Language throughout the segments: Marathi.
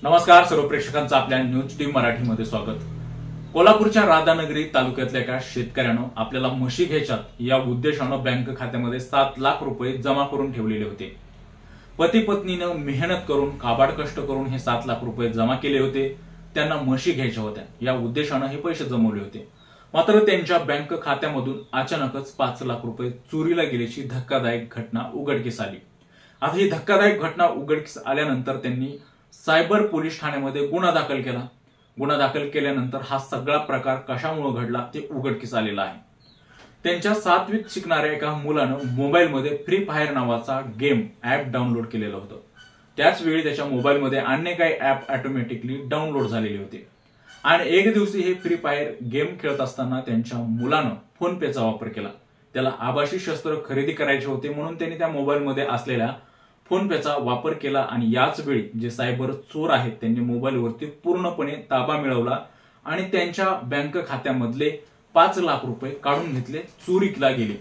नमस्कार सर्व प्रेक्षकांचं आपल्या न्यूज टीव्ही मराठीमध्ये स्वागत। कोल्हापूरच्या राधानगरी तालुक्यातल्या एका शेतकऱ्यानं आपल्याला म्हशी घ्यायच्यात या उद्देशानं बँक खात्यामध्ये 7 लाख रुपये जमा करून ठेवलेले होते। पती पत्नीनं मेहनत करून काबाड कष्ट करून हे 7 लाख रुपये जमा केले होते। त्यांना म्हशी घ्यायच्या होत्या या उद्देशानं हे पैसे जमवले होते। मात्र त्यांच्या बँक खात्यामधून अचानकच 5 लाख रुपये चोरीला गेल्याची धक्कादायक घटना उघडकीस आली। आता ही धक्कादायक घटना उघडकीस आल्यानंतर त्यांनी सायबर पोलीस ठाण्यामध्ये गुन्हा दाखल केला। गुन्हा दाखल केल्यानंतर हा सगळा प्रकार कशामुळे घडला ते उघडकीस आलेला आहे। त्यांच्या 7वीत शिकणाऱ्या एका मुलानं मोबाईलमध्ये फ्री फायर नावाचा गेम ऍप डाउनलोड केलेलं होतं। त्याच वेळी त्याच्या मोबाईलमध्ये अन्य काही ऍप ऑटोमॅटिकली डाउनलोड झालेले होते आणि एक दिवशी हे फ्री फायर गेम खेळत असताना त्यांच्या मुलानं फोन पेचा वापर केला। त्याला आभासी शस्त्र खरेदी करायचे होते म्हणून त्यांनी त्या मोबाईलमध्ये असलेल्या फोन पेचा वापर केला आणि याच वेळी जे सायबर चोर आहेत त्यांनी मोबाईलवरती पूर्णपणे ताबा मिळवला आणि त्यांच्या बँक खात्यामधले 5 लाख रुपये काढून घेतले, चोरीला गेले।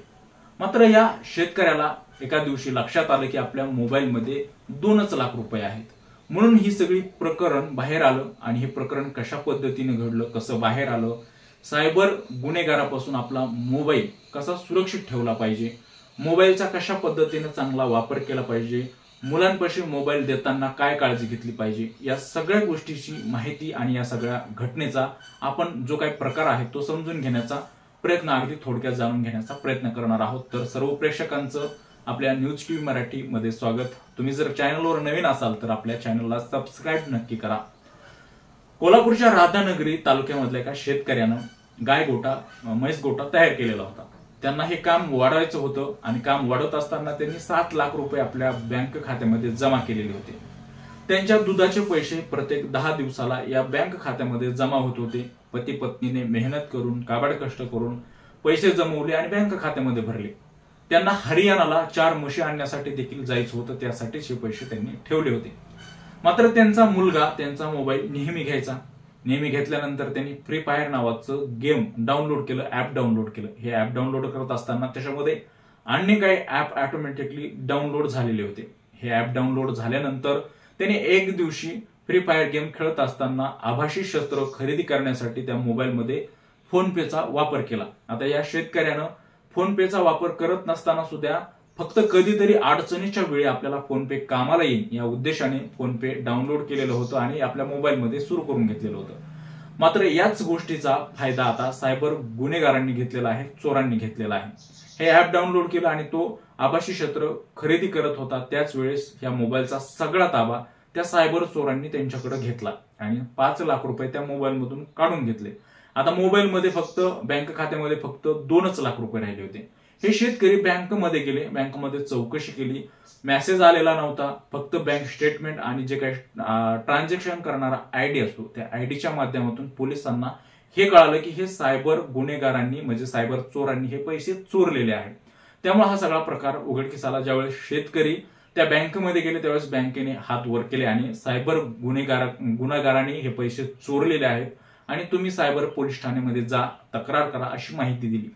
मात्र या शेतकऱ्याला एका दिवशी लक्षात आलं की आपल्या मोबाईलमध्ये 2 लाख रुपये आहेत, म्हणून ही सगळी प्रकरण बाहेर आलं। आणि हे प्रकरण कशा पद्धतीने घडलं, कसं बाहेर आलं, सायबर गुन्हेगारापासून आपला मोबाईल कसा सुरक्षित ठेवला पाहिजे, मोबाईलचा कशा पद्धतीने चांगला वापर केला पाहिजे, मुलांपाशी मोबाईल देताना काय काळजी घेतली पाहिजे, या सगळ्या गोष्टीची माहिती आणि या सगळ्या घटनेचा आपण जो काही प्रकार आहे तो समजून घेण्याचा प्रयत्न, अगदी थोडक्यात जाणून घेण्याचा प्रयत्न करणार आहोत। तर सर्व प्रेक्षकांचं आपल्या न्यूज टीव्ही मराठी मध्ये स्वागत। तुम्ही जर चॅनलवर नवीन असाल तर आपल्या चॅनलला सबस्क्राईब नक्की करा। कोल्हापूरच्या राधानगरी तालुक्यामधल्या एका शेतकऱ्यानं गाय गोटा म्हैस गोटा तयार केलेला होता। त्यांना हे काम वाढवायचं होतं आणि काम वाढवत असताना त्यांनी 7 लाख रुपये आपल्या बँक खात्यामध्ये जमा केलेले होते। त्यांच्या दुधाचे पैसे प्रत्येक 10 दिवसाला या बँक खात्यामध्ये जमा होत होते। पती पत्नीने मेहनत करून काबाड कष्ट करून पैसे जमवले आणि बँक खात्यामध्ये भरले। त्यांना हरियाणाला 4 म्हशी आणण्यासाठी देखील जायचं होतं, त्यासाठीच हे पैसे त्यांनी ठेवले होते। मात्र त्यांचा मुलगा त्यांचा मोबाईल नेहमी घ्यायचा। नेहमी घेतल्यानंतर त्यांनी फ्री फायर नावाचं गेम डाउनलोड केलं, ऍप डाउनलोड केलं। हे ऍप डाउनलोड करत असताना त्याच्यामध्ये अन्य काही ऍप ऑटोमॅटिकली डाउनलोड झालेले होते। हे ऍप डाउनलोड झाल्यानंतर त्याने एक दिवशी फ्री फायर गेम खेळत असताना आभासी शस्त्र खरेदी करण्यासाठी त्या मोबाईलमध्ये फोन पेचा वापर केला। आता या शेतकऱ्यानं फोन पेचा वापर करत नसताना सुद्धा फक्त कधीतरी अडचणीच्या वेळी आपल्याला फोन पे कामाला येईल या उद्देशाने फोन पे डाउनलोड केलेलं होतं आणि आपल्या मोबाईलमध्ये सुरू करून घेतलेलं होतं। मात्र याच गोष्टीचा फायदा आता सायबर गुन्हेगारांनी घेतलेला आहे, चोरांनी घेतलेला आहे। हे ऍप डाउनलोड केलं आणि तो आभासी शस्त्र खरेदी करत होता, त्याच वेळेस या मोबाईलचा सगळा ताबा त्या सायबर चोरांनी त्यांच्याकडे घेतला आणि 5 लाख रुपये त्या मोबाईलमधून काढून घेतले। आता मोबाईलमध्ये फक्त बँक खात्यामध्ये फक्त 2 लाख रुपये राहिले होते। हे शेतकरी बँकमध्ये गेले, बँकमध्ये चौकशी केली, मेसेज आलेला नव्हता, फक्त बँक स्टेटमेंट आणि जे काही ट्रान्झॅक्शन करणारा आयडी असतो त्या आयडीच्या माध्यमातून पोलिसांना हे कळालं की हे सायबर गुन्हेगारांनी म्हणजे सायबर चोरांनी हे पैसे चोरलेले आहेत। त्यामुळे हा सगळा प्रकार उघडकीस आला। ज्यावेळेस शेतकरी त्या बँकेमध्ये गेले त्यावेळेस बँकेने हात वर केले आणि सायबर गुन्हेगारांनी हे पैसे चोरलेले आहेत आणि तुम्ही सायबर पोलीस ठाण्यामध्ये जा, तक्रार करा अशी माहिती दिली।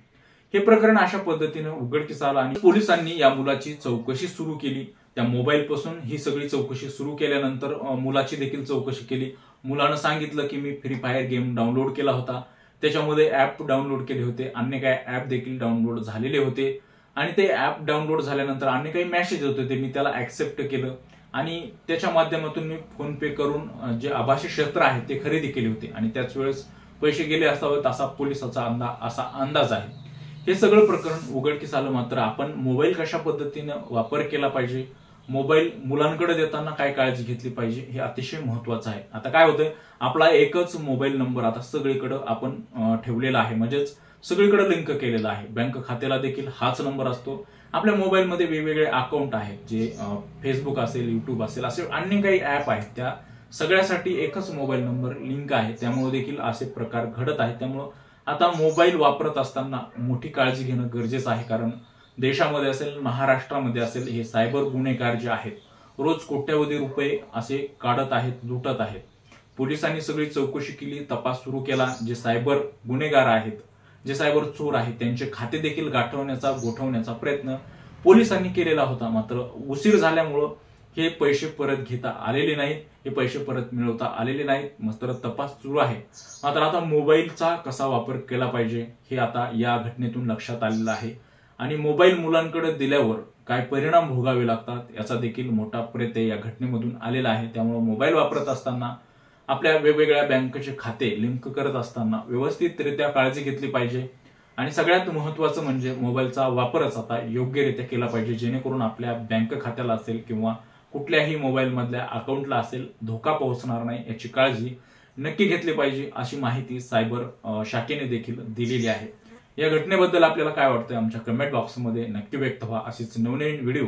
हे प्रकरण अशा पद्धतीने उघडकीस आलं आणि पोलिसांनी या मुलाची चौकशी सुरू केली। त्या मोबाईल पासून ही सगळी चौकशी सुरू केल्यानंतर मुलाची देखील चौकशी केली। मुलानं सांगितलं की मी फ्री फायर गेम डाउनलोड केला होता, त्याच्यामध्ये ऍप डाउनलोड केले होते, अन्य काही ऍप देखील डाउनलोड झालेले होते आणि ते ऍप डाउनलोड झाल्यानंतर अन्य काही मेसेज होते ते मी त्याला ऍक्सेप्ट केलं आणि त्याच्या माध्यमातून मी फोन पे करून जे आभासी शस्त्र आहे ते खरेदी केले होते आणि त्याच वेळेस पैसे गेले असावेत असा पोलिसाचा असा अंदाज आहे। हे सगळं प्रकरण उघडकीस आलं। मात्र आपण मोबाईल कशा पद्धतीने वापर केला पाहिजे, मोबाईल मुलांकडे देताना काय काळजी घेतली पाहिजे हे अतिशय महत्वाचं आहे। आता काय होतंय, आपला एकच मोबाईल नंबर आता सगळीकडे आपण ठेवलेला आहे, म्हणजेच सगळीकडे लिंक केलेला आहे। बँक खात्याला देखील हाच नंबर असतो। आपल्या मोबाईलमध्ये वेगवेगळे अकाउंट आहेत, जे फेसबुक असेल, युट्यूब असेल, असे अन्य काही ऍप आहेत, त्या सगळ्यासाठी एकच मोबाईल नंबर लिंक आहे। त्यामुळे देखील असे प्रकार घडत आहेत। त्यामुळे आता मोबाईल वापरत असताना मोठी काळजी घेणं गरजेचं आहे, कारण देशामध्ये असेल, महाराष्ट्रामध्ये असेल, हे सायबर गुन्हेगार जे आहेत रोज कोट्यवधी रुपये असे काढत आहेत, लुटत आहेत। पोलिसांनी सगळी चौकशी केली, तपास सुरू केला। जे सायबर गुन्हेगार आहेत, जे सायबर चोर आहेत त्यांचे खाते देखील गोठवण्याचा प्रयत्न पोलिसांनी केलेला होता। मात्र उशीर झाल्यामुळं हे पैसे परत घेता आलेले नाहीत, हे पैसे परत मिळवता आलेले नाहीत, मात्र तपास सुरू आहे. मात्र आता मोबाईलचा कसा वापर केला पाहिजे हे आता या घटनेतून लक्षात आलेलं आहे. आणि मोबाईल मुलांकडे दिल्यावर काय परिणाम भोगावे लागतात याचा देखील मोठा प्रत्यय या घटनेमधून आलेला आहे. त्यामुळे मोबाईल वापरत असताना आपल्या वेगवेगळ्या बँकेचे खाते लिंक करत असताना व्यवस्थितरित्या काळजी घेतली पाहिजे. आणि सगळ्यात महत्वाचं म्हणजे मोबाईलचा वापरच आता योग्यरित्या केला पाहिजे, जेणेकरून आपल्या बँक खात्याला असेल किंवा कुठल्याही मोबाईल मधल्या अकाउंटला असेल धोका पोहोचणार नाही याची काळजी नक्की घेतली पाहिजे, अशी माहिती सायबर शाखेने देखील दिलेली आहे. या घटनेबद्दल आपल्याला काय वाटतं आमच्या कमेंट बॉक्समध्ये नक्की व्यक्त व्हा. अशीच नवनवीन व्हिडिओ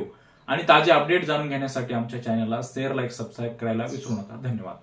आणि ताजे अपडेट जाणून घेण्यासाठी आमच्या चॅनलला शेअर, लाईक, सबस्क्राईब करायला विसरू नका. धन्यवाद.